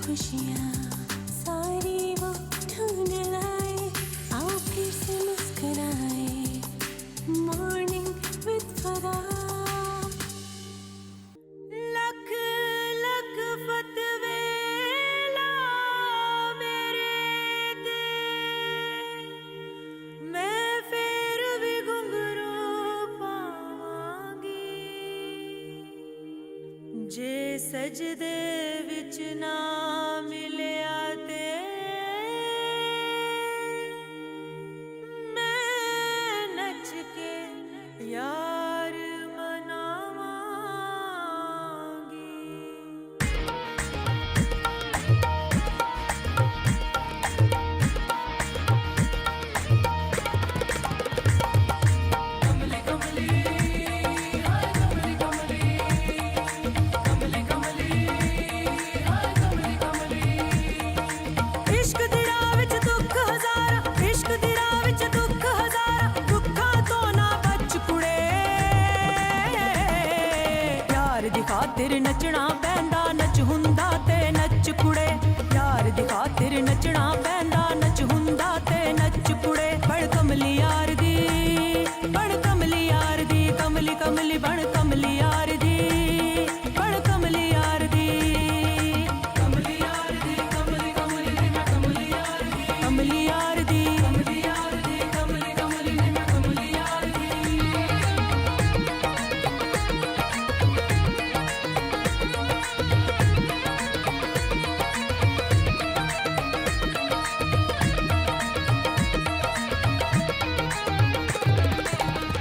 खुशियाँ सारी वो ढूंढ लाए, आओ फिर से मुस्कुराए, मॉर्निंग विद फरा। लख लख फतवे ला मेरे ते, मैं फिर भी घुंघरू पावांगी, जे सजदे विच ना मिलिया ते मैं नच के यार मनावांगी। कमली कमली हाय कमली कमली, कमली कमली हाय कमली कमली। इश्क दी राह विच दुख हज़ारा, इश्क दी राह विच दुख हज़ारा, दुखां तो ना बच कुड़े, यार दी खातिर नचना पैंदा, नच हुंदा ते नच कुड़े, यार दी खातिर नचना पैंदा, नच हुंदा ते नच कुड़े। बड़ कमली यार दी, बड़ कमली यार दी, कमली कमली बड़ कमली यार दी, बड़ कमली यार दी, कमली यार दी, कमली कमली मैं कमली यार दी, कमली यार दी, कमली यार दी, कमली कमली मैं कमली यार दी।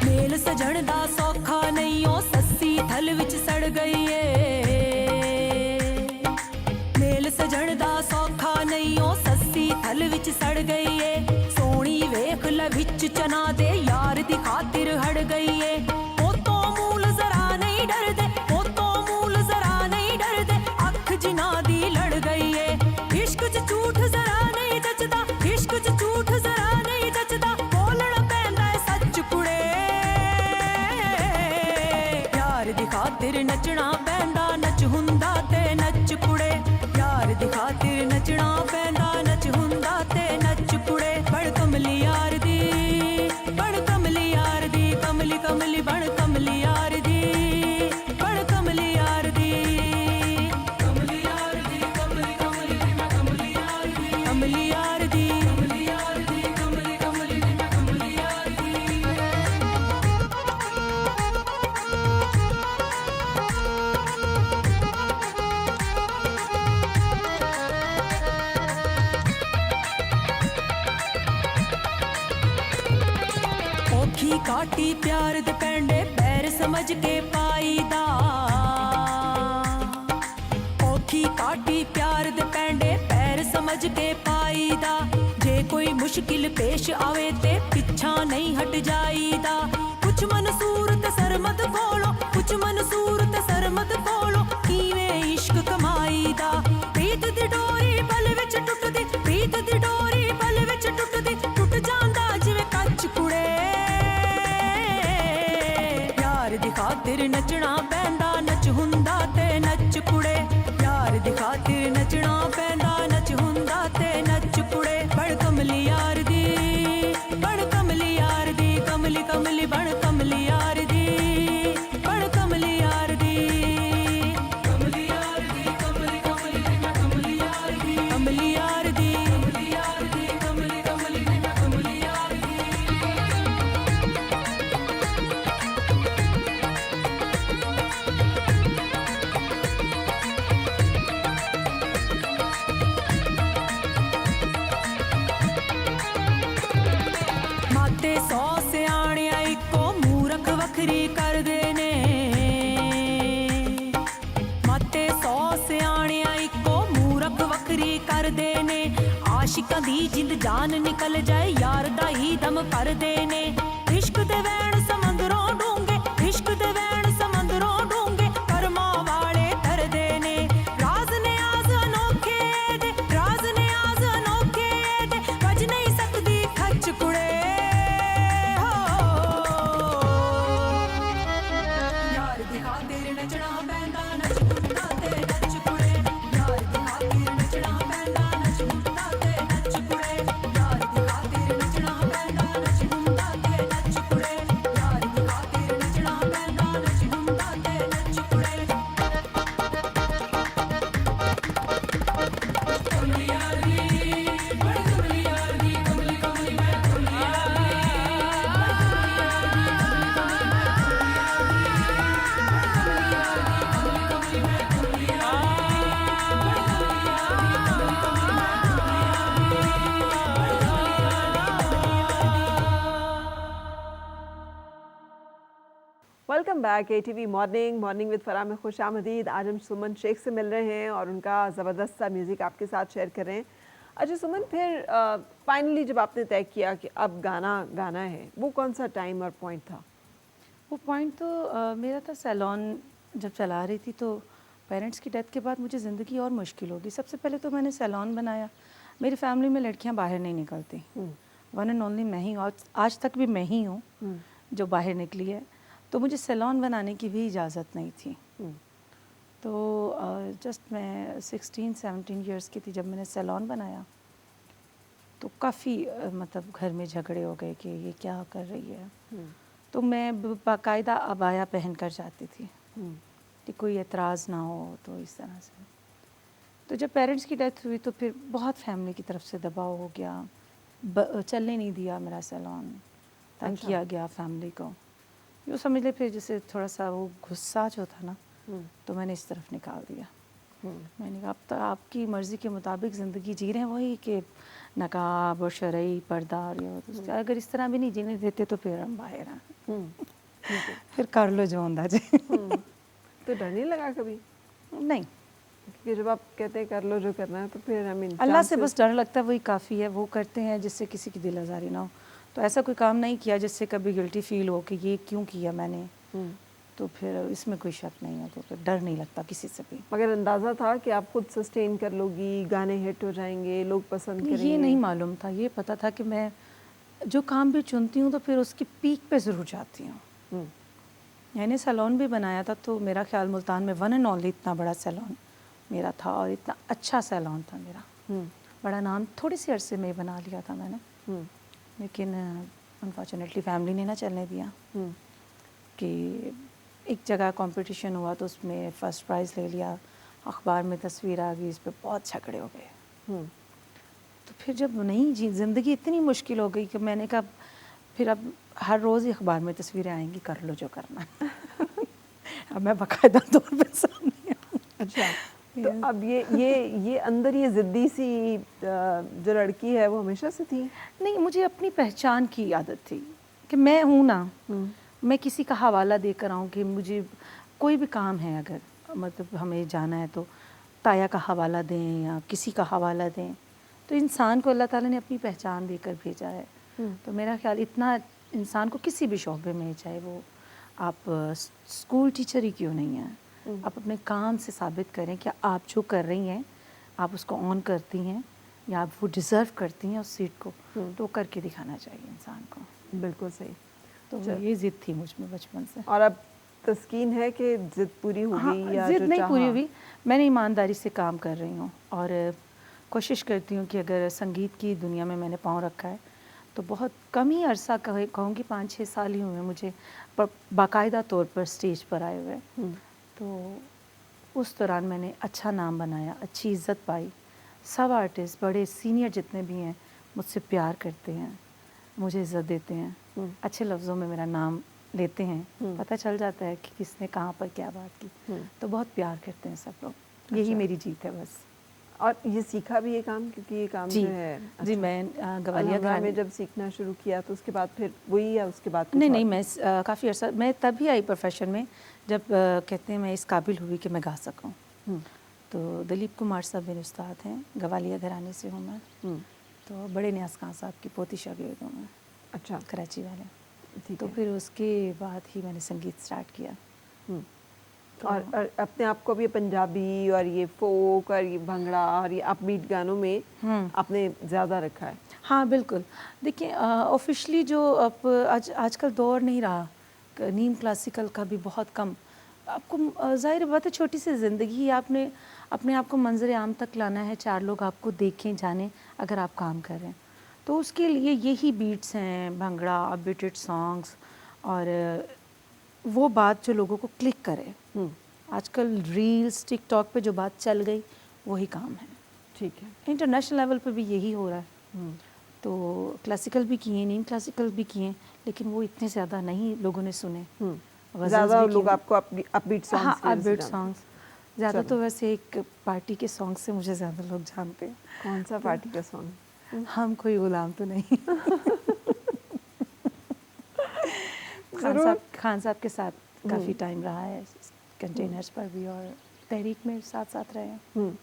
मेल सजण दा सौखा नहीं ओ, सस्सी थल विच सड़ गई ए, मेल सजण दा सौखा नहीं ओ, सस्सी थल विच सड़ गई ए, सोहणी वेख ल विच चना दे, यार दी खातिर हड़ गई ए, ओ तो मूल जरा नहीं डरदे, ओ तो मूल जरा नहीं डरदे, अख जिना दी लड़ गई ए, इश्क च झूठ जरा नहीं जचदा, इश्क च झूठ जरा नहीं जचदा, बोलण पैंदा है सच कुड़े, यार दी खातिर नचना पैंदा, नच हुंदा ते नच कुड़े, यार दी खातिर नचना पैंदा, नच हुंदा ते नच कुड़े। बड़ कमली यार दी, बड़ कमली यार दी, कमली कमली बड़ कमली यार दी, बड़ कमली यार दी, कमली यार दी, कमली कमली मैं कमली यार दी, कमली यार दी, कमली यार दी, कमली कमली मैं कमली यार दी। औखी काटी प्यार दे पैंडे पैर समझ के पाईदा, औखी काटी प्यार दे पैंडे पैर समझ के पाईदा, जे कोई मुश्किल पेश आवे ते पिछा नहीं हट जाईदा, कुछ मनसूर ते सरमत खोलो, कुछ मनसूर ते सरमत खोलो, कीवें इश्क कमाईदा, प्रीत दी डोरी पल विच टुटदी, प्रीत दी डोरी पल विच टुटदी, टुट जांदा जिवें कच कुड़े, यार दी खातिर नचना पैंदा, नच हुंदा ते नच कुड़े, यार दी खातिर नचना पैंदा, नच हुंदा ते नच कुड़े। बड़ कमली यार दी, बड़ कमली यार दी, कमली कमली बड़ कमली यार दी, बड़ कमली यार दी, कमली यार दी, कमली कमली मैं कमली यार दी, कमली यार दी, कमली यार दी, कमली कमली मैं कमली यार दी। माते 100 सियाणियां इको मूरख वखरी कर देने, माते 100 सियाणियां इको मूरख वखरी कर देने, आशिकां दी जिंद जान निकल जाए, यार दा ही दम कर देने, इश्क दे वैण समंदरों डूंगे, इश्क दे वैण समंदरों डूंगे, कर्मा वाले तर देने, राज ने आज अनोखे दे, राज ने आज अनोखे दे, बज नहीं सकदी खच कुड़े, यार दी खातिर नचना पैंदा, नच हुंदा ते नच कुड़े, यार दी खातिर नचना welcome back ATV morning with Farah में खुश आमदीद। आज हम सुमन शेख से मिल रहे हैं और उनका ज़बरदस्त सा म्यूज़िक आपके साथ शेयर कर रहे हैं। अच्छा सुमन, फिर फाइनली जब आपने तय किया कि अब गाना गाना है, वो कौन सा टाइम और पॉइंट था? वो पॉइंट तो मेरा था सैलून जब चला रही थी, तो पेरेंट्स की डेथ के बाद मुझे ज़िंदगी और मुश्किल हो गई। सबसे पहले तो मैंने सैलून बनाया। मेरी फैमिली में लड़कियां बाहर नहीं निकलती, वन एंड ओनली मैं ही, और आज तक भी मैं ही हूँ जो बाहर निकली है। तो मुझे सैलून बनाने की भी इजाज़त नहीं थी। तो जस्ट मैं 16-17 इयर्स की थी जब मैंने सैलून बनाया। तो काफ़ी मतलब घर में झगड़े हो गए कि ये क्या कर रही है। तो मैं बाकायदा अबाया पहन कर जाती थी कि कोई एतराज़ ना हो, तो इस तरह से। तो जब पेरेंट्स की डेथ हुई तो फिर बहुत फैमिली की तरफ से दबाव हो गया, चलने नहीं दिया मेरा सैलून, तंग किया गया फैमिली को। यूँ समझ ले फिर जैसे थोड़ा सा वो गुस्सा जो था ना, तो मैंने इस तरफ निकाल दिया। मैंने कहा अब तो आपकी मर्ज़ी के मुताबिक ज़िंदगी जी रहे हैं, वही कि नकाब और शरई पर्दा और ये तो अगर इस तरह भी नहीं जीने देते तो फिर हम बाहर हैं। फिर कर लो जो होंदा जी। तो डर नहीं लगा कभी? नहीं, क्योंकि जब आप कहते हैं कर लो जो करना है, तो फिर अल्लाह से बस डर लगता है, वही काफ़ी है। वो करते हैं जिससे किसी की दिल आज़ारी ना हो। तो ऐसा कोई काम नहीं किया जिससे कभी गिल्टी फील हो कि ये क्यों किया मैंने। तो फिर इसमें कोई शक नहीं है, तो फिर डर नहीं लगता किसी से भी। मगर अंदाज़ा था कि आप खुद सस्टेन कर लोगी, गाने हिट हो जाएंगे, लोग पसंद करेंगे? ये नहीं मालूम था। ये पता था कि मैं जो काम भी चुनती हूँ तो फिर उसकी पीक पे ज़रूर जाती हूँ। मैंने सैलून भी बनाया था, तो मेरा ख्याल मुल्तान में वन एंड ओनली इतना बड़ा सैलून मेरा था, और इतना अच्छा सैलून था मेरा। बड़ा नाम थोड़े से अरसे में बना लिया था मैंने। लेकिन अनफॉर्चुनेटली फैमिली ने ना चलने दिया। कि एक जगह कंपटीशन हुआ तो उसमें फ़र्स्ट प्राइज़ ले लिया, अखबार में तस्वीर आ गई, इस पर बहुत झगड़े हो गए। तो फिर जब नहीं जी ज़िंदगी इतनी मुश्किल हो गई कि मैंने कहा फिर अब हर रोज़ ही अखबार में तस्वीरें आएंगी, कर लो जो करना। अब मैं बाकायदा तौर पर सामने हूँ। अच्छा, तो अब ये अंदर ये ज़िद्दी सी जो लड़की है वो हमेशा से थी? नहीं, मुझे अपनी पहचान की आदत थी कि मैं हूँ ना। मैं किसी का हवाला देकर आऊँ कि मुझे कोई भी काम है, अगर मतलब हमें जाना है तो ताया का हवाला दें या किसी का हवाला दें। तो इंसान को अल्लाह ताला ने अपनी पहचान देकर भेजा है। तो मेरा ख्याल इतना इंसान को किसी भी शोबे में, चाहे वो आप स्कूल टीचर ही क्यों नहीं हैं, आप अपने काम से साबित करें कि आप जो कर रही हैं आप उसको ऑन करती हैं या आप वो डिज़र्व करती हैं उस सीट को, तो करके दिखाना चाहिए इंसान को। बिल्कुल सही। तो ये ज़िद थी मुझ में बचपन से। और अब तस्कीन है कि ज़िद पूरी हो हाँ, गई या ज़िद जो नहीं पूरी चाहा? हुई। मैंने ईमानदारी से काम कर रही हूँ और कोशिश करती हूँ कि अगर संगीत की दुनिया में मैंने पाँव रखा है तो बहुत कम ही अरसा कहूँगी 5-6 साल ही हुए मुझे पर बाकायदा तौर पर स्टेज पर आए हुए। तो उस दौरान मैंने अच्छा नाम बनाया, अच्छी इज़्ज़त पाई। सब आर्टिस्ट बड़े सीनियर जितने भी हैं मुझसे प्यार करते हैं, मुझे इज़्ज़त देते हैं, अच्छे लफ्ज़ों में मेरा नाम लेते हैं। पता चल जाता है कि किसने कहाँ पर क्या बात की। तो बहुत प्यार करते हैं सब लोग। यही मेरी जीत है बस। और ये सीखा भी ये काम, क्योंकि ये काम जी, जो है जी मैं गवालिया घराने में जब सीखना शुरू किया तो उसके बाद फिर वही या उसके बाद कुछ नहीं और? नहीं, मैं काफ़ी अर्सा मैं तभी आई प्रोफेशन में जब कहते हैं मैं इस काबिल हुई कि मैं गा सकूं। तो दिलीप कुमार साहब मेरे उस्ताद हैं, गवालिया घराने से हूँ मैं। तो बड़े न्याज़ खान साहब की पोती शागिर्द हूँ मैं। अच्छा, कराची वाले। ठीक तो है। फिर उसके बाद ही मैंने संगीत स्टार्ट किया। और अपने आप को भी पंजाबी और ये फोक और ये भंगड़ा और ये अपबीट गानों में आपने ज़्यादा रखा है? हाँ बिल्कुल। देखिए ऑफिशियली जो अब आजकल दौर नहीं रहा, नीम क्लासिकल का भी बहुत कम। आपको ज़ाहिर बात है छोटी सी ज़िंदगी, आपने अपने आप को मंजर आम तक लाना है, 4 लोग आपको देखें जानें अगर आप काम कर रहे हैं। तो उसके लिए यही बीट्स हैं, भंगड़ा, अपबीटेड सॉन्ग्स और वो बात जो लोगों को क्लिक करे। आजकल रील्स टिकटॉक पे जो बात चल गई वही काम है। ठीक है। इंटरनेशनल लेवल पे भी यही हो रहा है। तो क्लासिकल भी किए, नीम क्लासिकल भी किए, लेकिन वो इतने ज़्यादा नहीं लोगों ने सुने। ज़्यादा लोग आपको अपबीट सॉन्ग्स हाँ, की वजह से अपबीट जानते हैं। सॉन्ग्स ज़्यादा। तो वैसे एक पार्टी के सॉन्ग से मुझे ज़्यादा लोग जानते हैं। कौन सा पार्टी का सॉन्ग? हम कोई गुलाम तो नहीं। खान साहब के साथ काफ़ी टाइम रहा है कंटेनर्स पर भी, और तहरीक में साथ साथ रहे हैं,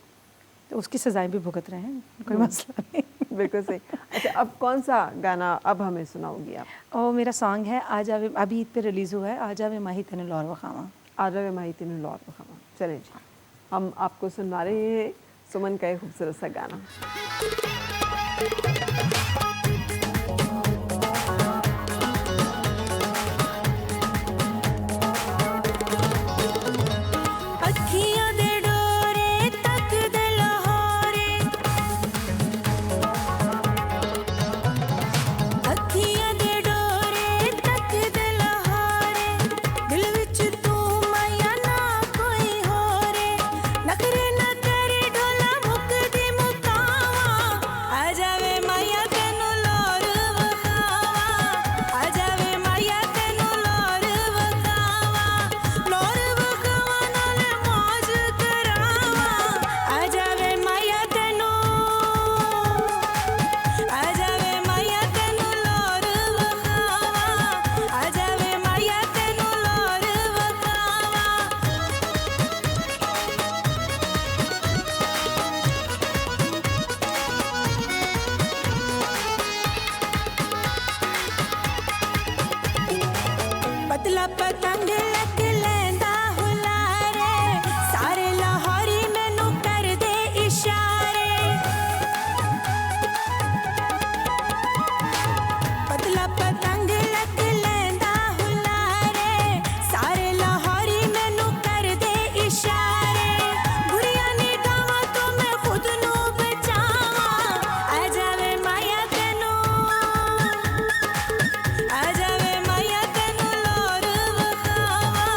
तो उसकी सजाएं भी भुगत रहे हैं, कोई मसला नहीं। बिल्कुल सही। अच्छा, अब कौन सा गाना अब हमें सुनाओगी आप? और मेरा सॉन्ग है आज आवे, अभी ईद पे रिलीज़ हुआ है, आज आवे माही तने लौर वखावा। आज आवे माही तने लौर वखावा। चलें जी, हम आपको सुनवा रहे हैं सुमन का एक खूबसूरत सा गाना। अखियां दे डोरे तक दे लाहौरे, अखियां दे डोरे तक दे लाहौरे, दिल विच तू माया ना कोई होरे, नखरे ना करे ढोला मुकदी मुकावा, आ जावे माया तेनू लोर वखावा, आ जावे माया तेनू लोर वखावा, लोर वखावा नाल मौज करावा, आ जावे माया तेनू, आ जावे माया तेनू लोर वखावा, आ जावे माया तेनू लोर वखावा। पतला पतंग लग लैंदा हुलारे, सारे लाहौरी मैनू कर दे इशारे, पतला पतंग लग लैंदा हुलारे, सारे लाहौरी मैनू कर दे इशारे, बुरियां निगाहां तो मैं खुद नू बचावा, आ जावे माया तेनू, आ जावे माया तेनू लोर वखावा,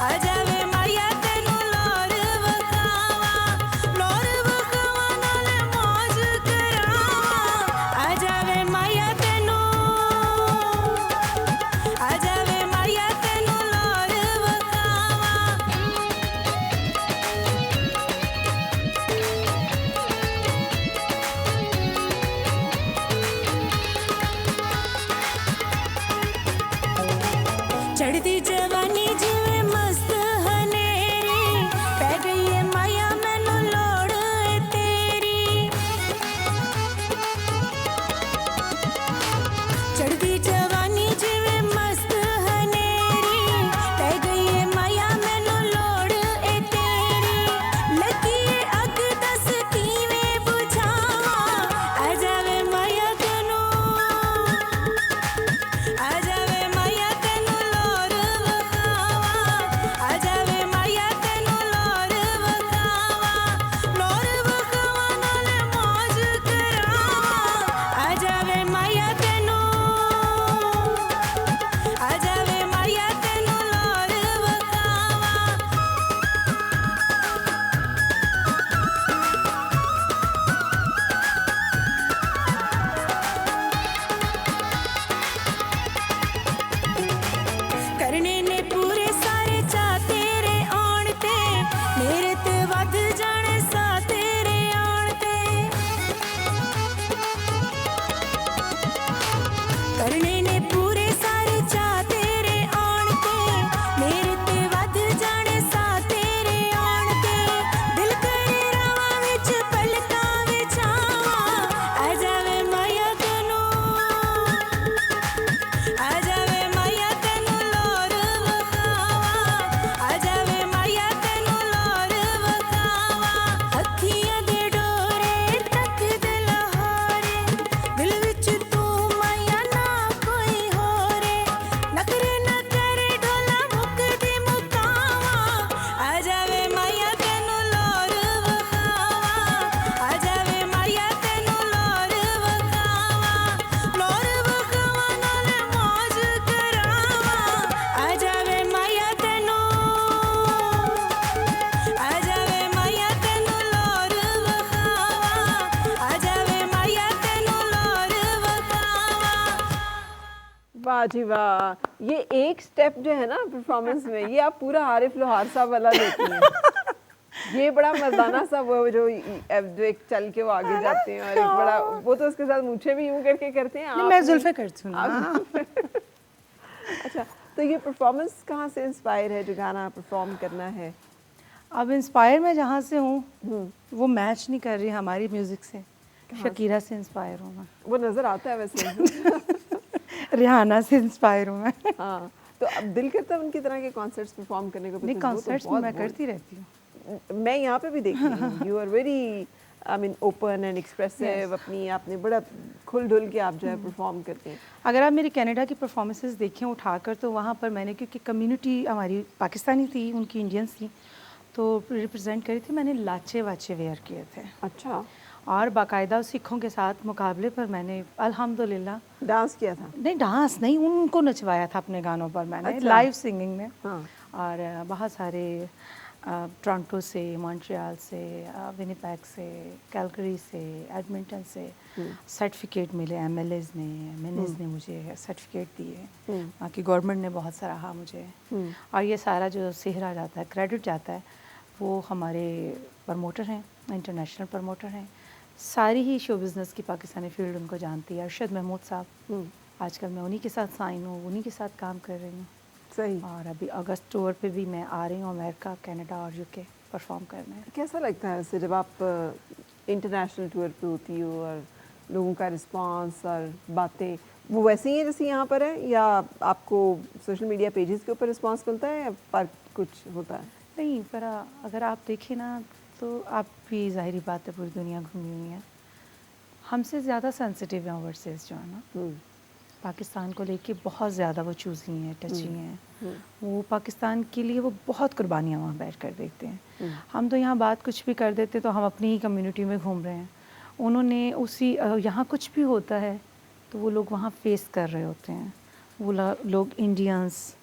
आ जावे माया तेनू लोर वखावा, लोर वखावा नाल मौज करावा, आ जावे माया तेनू, आ जावे माया तेनू लोर वखावा। चढ़ती जवानी जिवे मस्त हनेरी, पै गई है माया मैनू लोड़ है तेरी, चढ़ती जवानी जिवे मस्त हनेरी, पै गई है माया मैनू लोड़ है तेरी, लगी है अग दस किवें बुझावा, आ जावे माया तेनू, आ जावे माया तेनू लोर वखावा, आ जावे माया तेनू लोर वखावा, लोर वखावा नाल मौज करावा, आ जावे माया तेनू, आ जावे माया तेनू लोर वखावा। करने ने पूरे सारे चा तेरे आण ते, मेरे ते वध जाने सा तेरे आण ते, करने ने पूरे सारे चा तेरे आण ते, मेरे ते वध जाने सा तेरे आण ते, दिल करे रावां विच पलकां विछावां, आ जावे माया तेनू, आ जावे माया तेनू लोर वखावा, आ जावे माया तेनू लोर वखावा, अखियां दे डोरे तक दे लाहौरे, दिल विच तू माया ना कोई होरे, नखरे ना करे ढोला मुकदी मुकावा, आ जावे माया तेनू लोर वखावा, आ जावे माया तेनू लोर वखावा, लोर वखावा नाल मौज करावा, आ जावे माया तेनू, आ जावे माया तेनू लोर वखावा, आ जावे माया तेनू लोर वखावा। वाह जी वाह, ये एक स्टेप जो है ना परफॉर्मेंस में, ये आप पूरा आरिफ लोहार साहब वाला देती हैं। ये बड़ा मर्दाना सा वो जो एक चल के वो आगे जाते हैं, और एक बड़ा वो तो उसके साथ मूछें भी यूं करके करते हैं। नहीं, मैं जुल्फे करती हूँ ना। अच्छा, तो ये परफॉर्मेंस कहाँ से इंस्पायर है जो गाना परफॉर्म करना है? अब इंस्पायर मैं जहाँ से हूँ वो मैच नहीं कर रही हमारी म्यूज़िक से। शकीरा से इंस्पायर हूँ मैं। वो नज़र आता है वैसे। रिहाना से इंस्पायर हूँ मैं। हाँ, तो अब दिल करता है उनकी तरह के कॉन्सर्ट्स परफॉर्म करने को? नहीं, because वो तो कॉन्सर्ट्स बहुत मैं बहुत- करती रहती हूँ। मैं यहाँ पे भी देख रही हूँ, you are very I mean open and expressive. Yes. अपनी आपने बड़ा खुल ढुल के आप जो है परफॉर्म करते हैं। अगर आप मेरी कनाडा की परफॉर्मेंसेस देखें उठाकर, तो वहाँ पर मैंने, क्योंकि कम्युनिटी हमारी पाकिस्तानी थी, उनकी इंडियंस थी, तो रिप्रेजेंट करी थी, मैंने लाचे वाचे वेयर किए थे अच्छा, और बाकायदा सिखों के साथ मुकाबले पर मैंने अल्हम्दुलिल्लाह डांस किया था? नहीं, डांस नहीं, उनको नचवाया था अपने गानों पर मैंने, अच्छा। लाइव सिंगिंग में। हाँ। और बहुत सारे टोरंटो से, मॉन्ट्रियल से, विनिपेग से, कैलगरी से, एडमिंटन से सर्टिफिकेट मिले। एमएलएज ने, एमएनएज ने मुझे सर्टिफिकेट दिए। बाकी गवर्नमेंट ने बहुत सराहा मुझे। और ये सारा जो सेहरा जाता है, क्रेडिट जाता है, वो हमारे प्रमोटर हैं, इंटरनेशनल प्रमोटर हैं। सारी ही शो बिज़नेस की पाकिस्तानी फील्ड उनको जानती है। अरशद महमूद साहब, आजकल मैं उन्हीं के साथ साइन हूँ, उन्हीं के साथ काम कर रही हूँ। सही। और अभी अगस्त टूर पे भी मैं आ रही हूँ अमेरिका, कनाडा और यूके परफॉर्म करने। कैसा लगता है वैसे जब आप इंटरनेशनल टूर पे होती हो और लोगों का रिस्पांस और बातें वो वैसे ही है जैसे यहाँ पर है, या आपको सोशल मीडिया पेजेस के ऊपर रिस्पांस मिलता है या फ़र्क कुछ होता है? नहीं, पर अगर आप देखें ना, तो आप भी ज़ाहिरी बात है पूरी दुनिया घूमी हुई है, हमसे ज़्यादा सेंसिटिव हैं ओवरसीज़ जो है ना, पाकिस्तान को लेके बहुत ज़्यादा वो चूज़ी हैं, टची हैं। वो पाकिस्तान के लिए वो बहुत कुर्बानियाँ वहाँ बैठ कर देते हैं। हम तो यहाँ बात कुछ भी कर देते तो हम अपनी ही कम्युनिटी में घूम रहे हैं। उन्होंने उसी यहाँ कुछ भी होता है तो वो लोग वहाँ फेस कर रहे होते हैं। वो लोग इंडियंस,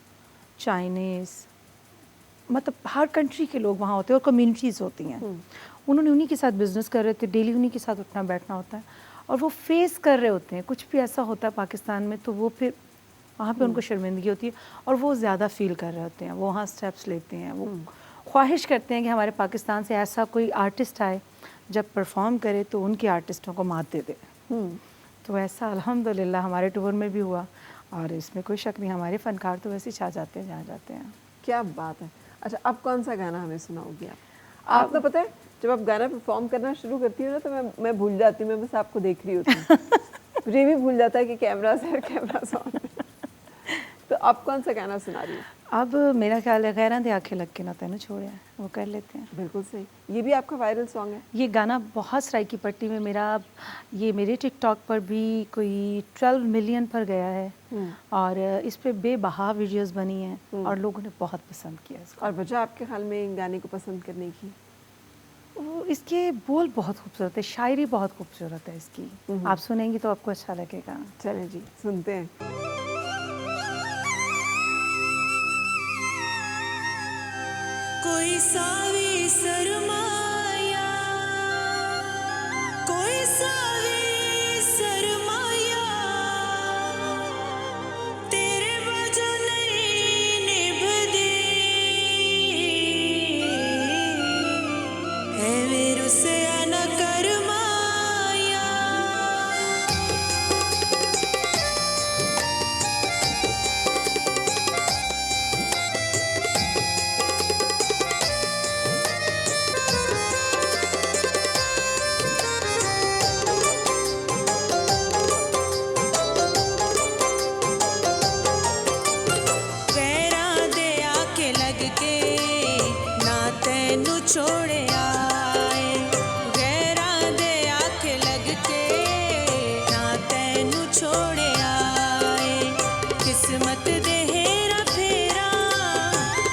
चाइनीज़, मतलब हर कंट्री के लोग वहाँ होते हैं और कम्युनिटीज़ होती हैं। उन्होंने उन्हीं के साथ बिज़नेस कर रहे थे, डेली उन्हीं के साथ उठना बैठना होता है और वो फेस कर रहे होते हैं। कुछ भी ऐसा होता है पाकिस्तान में तो वो फिर वहाँ पे उनको शर्मिंदगी होती है और वो ज़्यादा फील कर रहे होते हैं। वो वहाँ स्टेप्स लेते हैं, वो ख्वाहिश करते हैं कि हमारे पाकिस्तान से ऐसा कोई आर्टिस्ट आए जब परफॉर्म करे तो उनके आर्टिस्टों को मात दे दे। तो ऐसा अल्हम्दुलिल्लाह हमारे टूर में भी हुआ और इसमें कोई शक नहीं, हमारे फ़नकार तो वैसे ही छा जाते हैं जहाँ जाते हैं। क्या बात है। अच्छा, अब कौन सा गाना हमें सुनाओगी आप? आप तो पता है जब आप गाना परफॉर्म करना शुरू करती हो ना तो मैं भूल जाती हूँ, मैं बस आपको देख रही होती हूँ। मुझे भी भूल जाता है कि कैमरा से कैमरा ऑन है। तो आप कौन सा गाना सुना रही हो? अब मेरा ख्याल है गैरां दे आखे लग के ना तैनू छोड़े, वो कर लेते हैं। बिल्कुल सही। ये भी आपका वायरल सॉन्ग है? ये गाना बहुत सराय की पट्टी में ये मेरे टिकटॉक पर भी कोई 12 मिलियन पर गया है और इस पे बेबहा वीडियोस बनी हैं और लोगों ने बहुत पसंद किया इसको। और वजह आपके ख्याल में इन गाने को पसंद करने की? वो इसके बोल बहुत खूबसूरत है, शायरी बहुत खूबसूरत है इसकी। आप सुनेंगी तो आपको अच्छा लगेगा। चलें जी, सुनते हैं। कोई सावी सरमाया, कोई सावी सरमाया, तेरे वजह नहीं निभदी है मेरू से न कर माया। गैरां दे आके लग के ना तैनू छोड़े आए, गैरां दे आके लग के ना तैनू छोड़े आए। किस्मत दे हेरा फेरा,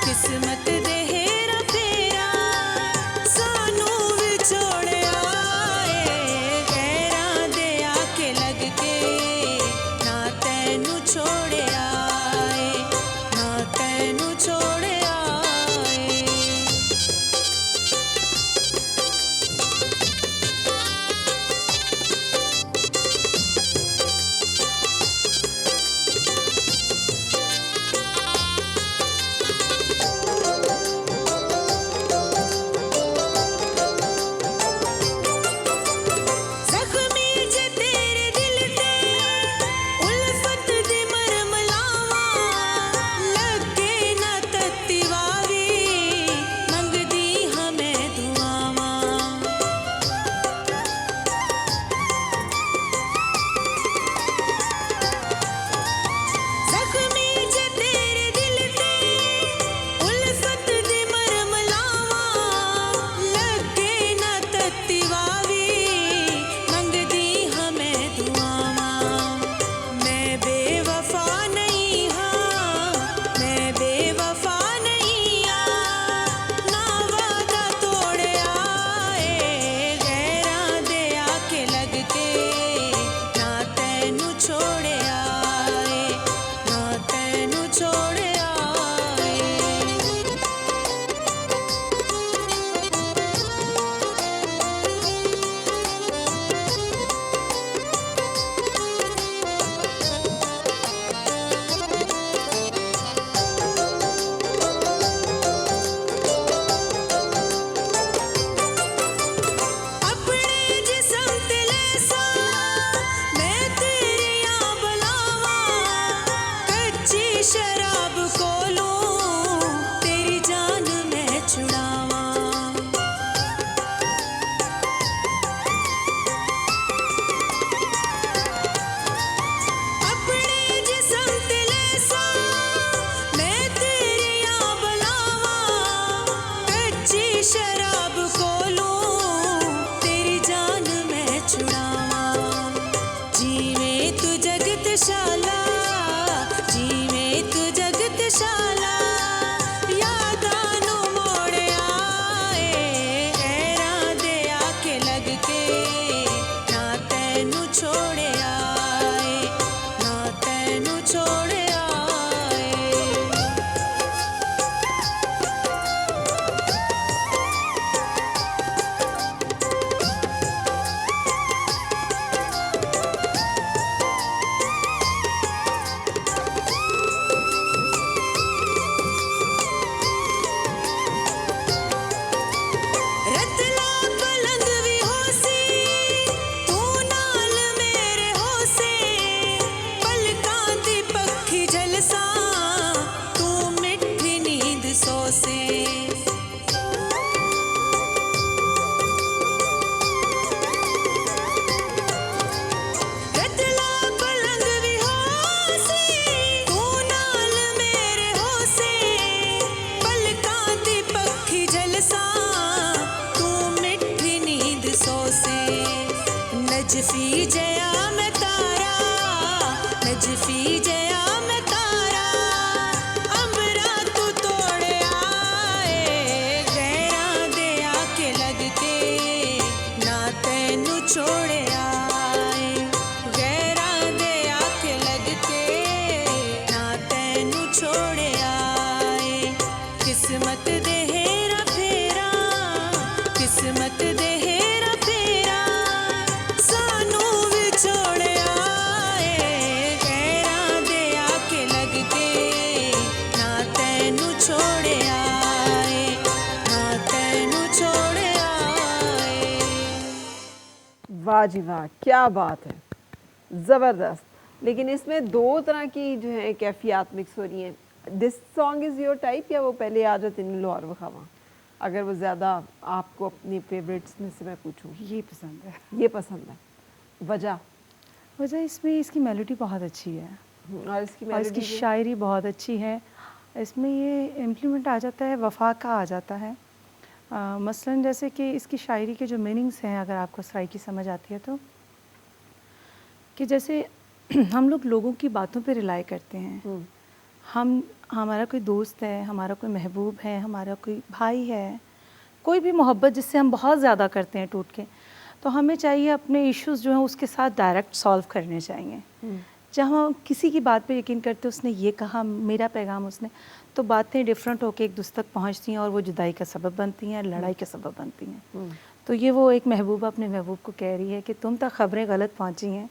किस्मत दे हेरा फेरा, सानू विछोड़े आए। गैरां दे आके लग के ना तैनू छोड़े आए, ना तैनू छोड़े आए। किस्मत दे हेरा फेरा, किस्मत दे हेरा फेरा, सानू विछोड़या ए, गैरां दे आके लग के ना तैनू छोड़या ए, ना तैनू छोड़या ए। वाह जी वाह, क्या बात है, ज़बरदस्त। लेकिन इसमें दो तरह की जो है कैफियत मिक्स हो रही हैं। This song is your type, या वो पहले आ जाते नीलो और वखावा? अगर वो ज़्यादा आपको अपनी फेवरेट्स में से मैं पूछूं, ये पसंद है। ये पसंद है, वजह? वजह इसमें इसकी मेलोडी बहुत अच्छी है और इसकी और इसकी मेलोडी जो- शायरी बहुत अच्छी है। इसमें ये इम्प्लीमेंट आ जाता है, वफा का आ जाता है। मसलन जैसे कि इसकी शायरी के जो मीनिंग्स हैं, अगर आपको सराइकी समझ आती है तो, कि जैसे हम लोग लोगों की बातों पे रिलाई करते हैं। हमारा कोई दोस्त है, हमारा कोई महबूब है, हमारा कोई भाई है, कोई भी मोहब्बत जिससे हम बहुत ज़्यादा करते हैं टूट के, तो हमें चाहिए अपने इश्यूज़ जो हैं उसके साथ डायरेक्ट सॉल्व करने चाहिए। जहाँ हम किसी की बात पे यकीन करते, उसने ये कहा, मेरा पैगाम उसने, तो बातें डिफरेंट होके एक दूसरे तक पहुँचती हैं और वो जुदाई का सबब बनती हैं, लड़ाई का सबब बनती हैं। तो ये वो एक महबूबा अपने महबूब को कह रही है कि तुम तक खबरें गलत पहुँची हैं,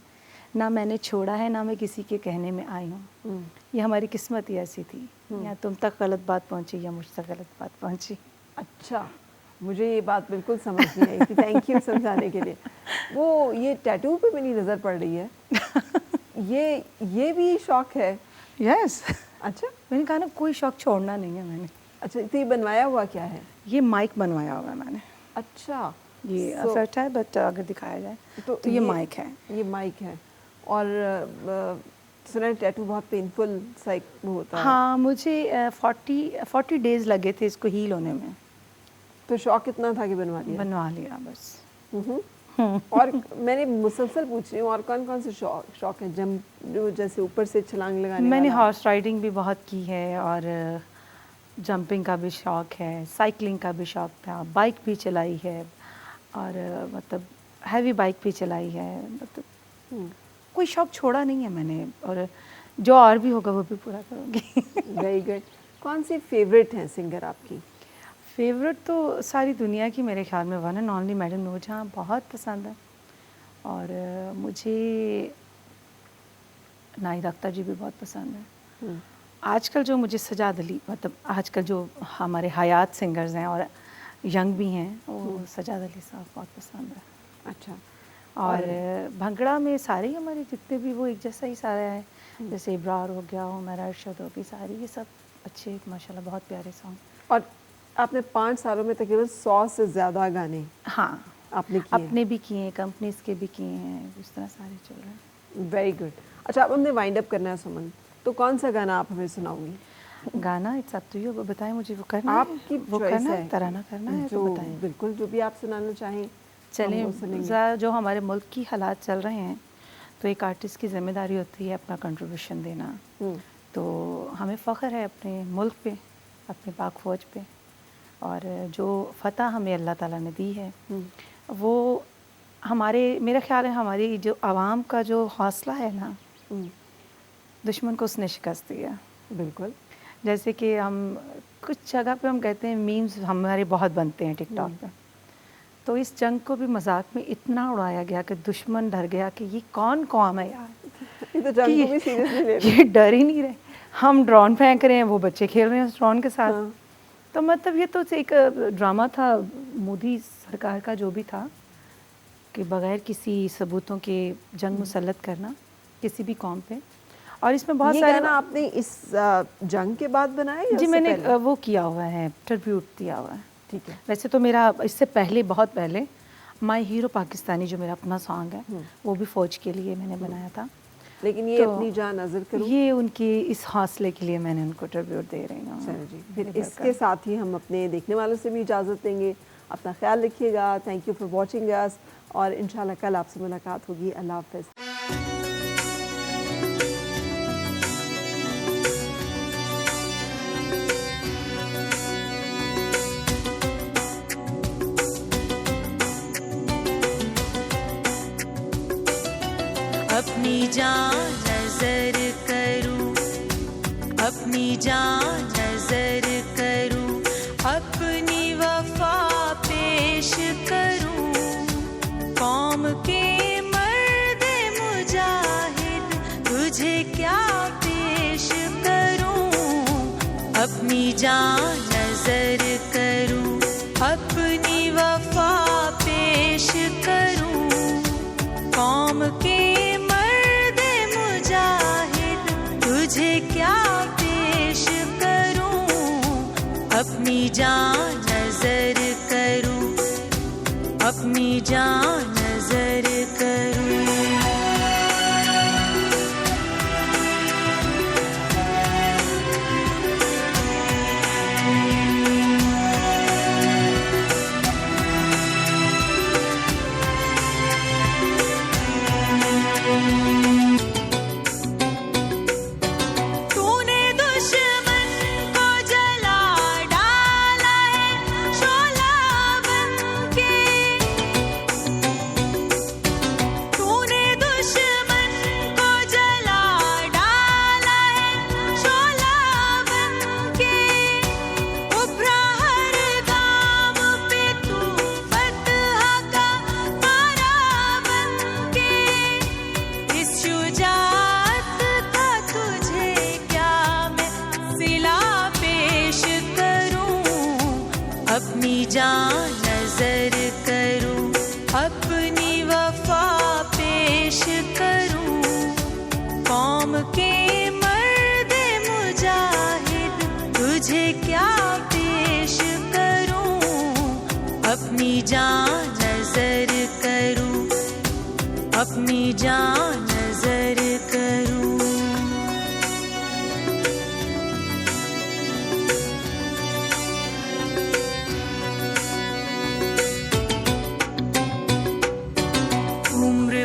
ना मैंने छोड़ा है, ना मैं किसी के कहने में आई हूँ। ये हमारी किस्मत ही ऐसी थी, या तुम तक गलत बात पहुँची या मुझ तक गलत बात पहुँची। अच्छा, मुझे ये बात बिल्कुल समझ नहीं आई थी, थैंक यू समझाने के लिए। वो ये टैटू पे मेरी नज़र पड़ रही है, ये भी शौक है? यस। अच्छा मैंने कहा ना, कोई शौक छोड़ना नहीं है मैंने। अच्छा, तो ये बनवाया हुआ क्या है? ये माइक बनवाया हुआ है मैंने। अच्छा, ये So- अफेक्ट है, बट अगर दिखाया जाए तो ये माइक है। ये माइक है। और सुना है टैटू बहुत पेनफुल सा एक वो होता है। हाँ, मुझे 40 डेज़ लगे थे इसको हील होने में। तो शौक कितना था कि बनवा लिया? बनवा लिया बस। और मैंने मुसलसल पूछ रही हूँ, और कौन कौन से शौक है? जो जैसे ऊपर से छलांग लगाने मैंने वाला? हॉर्स राइडिंग भी बहुत की है, और जंपिंग का भी शौक है, साइकिलिंग का भी शौक था, बाइक भी चलाई है, और मतलब हैवी बाइक भी चलाई है। मतलब कोई शौक छोड़ा नहीं है मैंने, और जो और भी होगा वो भी पूरा करूँगी। Very good. कौन सी फेवरेट हैं सिंगर आपकी? फेवरेट तो सारी दुनिया की मेरे ख्याल में one and only madam Noor Jahan बहुत पसंद है, और मुझे नाहिद अख्तर जी भी बहुत पसंद है। आजकल जो मुझे सजाद अली, मतलब आजकल जो हमारे हयात सिंगर्स हैं और यंग भी हैं, वो सजाद अली साहब बहुत पसंद है। अच्छा। और भंगड़ा में सारे ही हमारे जितने भी वो एक जैसा ही सारा है, जैसे इब्रार हो गया, उमर अरशद हो गई, सारी ये सब अच्छे माशाल्लाह बहुत प्यारे सॉन्ग। और आपने 5 सालों में तकरीबन 100 से ज़्यादा गाने हाँ, आपने किए? अपने भी किए हैं, कंपनीज के भी किए हैं, इस तरह सारे चल रहे हैं। Very good. अच्छा, अब हमने वाइंड अप करना है सुमन, तो कौन सा गाना आप हमें सुनाओगी? गाना इट्स अप टू यू, बताएं मुझे वो करना आपकी है, वो choice करना है। है, तराना करना है, जो तो बताएं। बिल्कुल जो भी आप सुनाना चाहें। चलें, हम वो सुनेंगे। जो हमारे मुल्क की हालात चल रहे हैं, तो एक आर्टिस्ट की जिम्मेदारी होती है अपना कंट्रीब्यूशन देना। तो हमें फ़ख्र है अपने मुल्क पे, अपने पाक फ़ौज पे, और जो फ़तह हमें अल्लाह ताला ने दी है, वो हमारे, मेरा ख्याल है हमारी जो आवाम का जो हौसला है ना, दुश्मन को उसने शिकस्त दिया। बिल्कुल। जैसे कि हम कुछ जगह पे हम कहते हैं, मीम्स हमारे बहुत बनते हैं टिकटॉक पे, तो इस जंग को भी मजाक में इतना उड़ाया गया कि दुश्मन डर गया कि ये कौन कौम है यार, ये तो जंग को भी सीरियसली ले रहे ये डर ही नहीं रहे। हम ड्रोन फेंक रहे हैं, वो बच्चे खेल रहे हैं उस ड्रोन के साथ। हाँ। तो मतलब ये तो एक ड्रामा था मोदी सरकार का जो भी था, कि बगैर किसी सबूतों के जंग मुसल्लत करना किसी भी कौम पे। और इसमें बहुत ये सारे गाना आपने इस जंग के बाद बनाया या जी उससे मैंने पहले? वो किया हुआ है, ट्रिब्यूट दिया हुआ है। ठीक है। वैसे तो मेरा इससे पहले, बहुत पहले, माई हीरो पाकिस्तानी जो मेरा अपना सॉन्ग है, वो भी फ़ौज के लिए मैंने बनाया था। लेकिन ये तो अपनी जान नजर करूँ, ये उनके इस हौसले के लिए मैंने उनको ट्रिब्यूट दे रही हूँ। चलो जी, फिर इसके साथ ही हम अपने देखने वालों से भी इजाज़त देंगे। अपना ख्याल रखिएगा। Thank you for watching us, और इंशाल्लाह कल आपसे मुलाकात होगी। अल्लाह हाफ़िज़। अपनी जान नजर करूं, अपनी जान नजर करूं, जान नजर करूं, अपनी वफा पेश करूं, कौम के मर्द मुजाहिद तुझे क्या पेश करूं, अपनी जान नजर करूं, अपनी जान नजर करूं। अपनी जान नजर करूं, अपनी वफा पेश करूं, कौम के मर्द मुजाहिद तुझे क्या पेश करूं, अपनी जान नजर करूं, अपनी जान नजर करूं।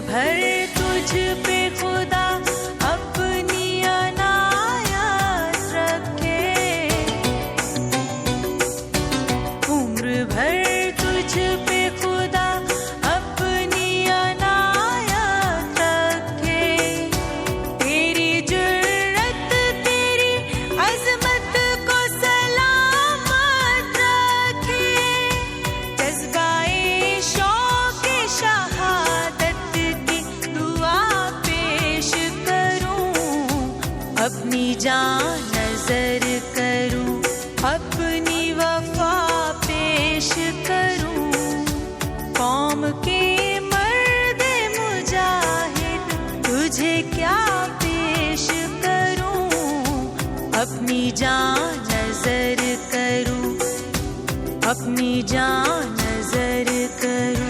भर तुझ पे खुदा अपनी अनायत रखे, उम्र भर तुझ पे खुदा अपनी अनायत रखे, तेरी जुर्रत तेरी अजमत को सलामत रखे, जज्बाए शौक शहादत अपनी जान नजर करूं, अपनी वफा पेश करूं, कौम के मर्द मुजाहिद तुझे क्या पेश करूं, अपनी जान नजर करूं, अपनी जान नजर करूं।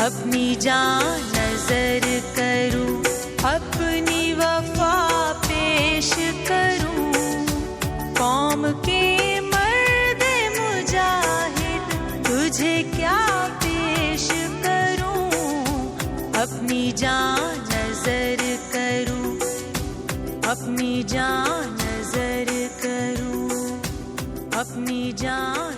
अपनी जान नजर करूं, अपनी वफा पेश करूं, कौम के मर्द मुजाहिद तुझे क्या पेश करूं, अपनी जान नजर करूं, अपनी जान नजर करूं, अपनी जान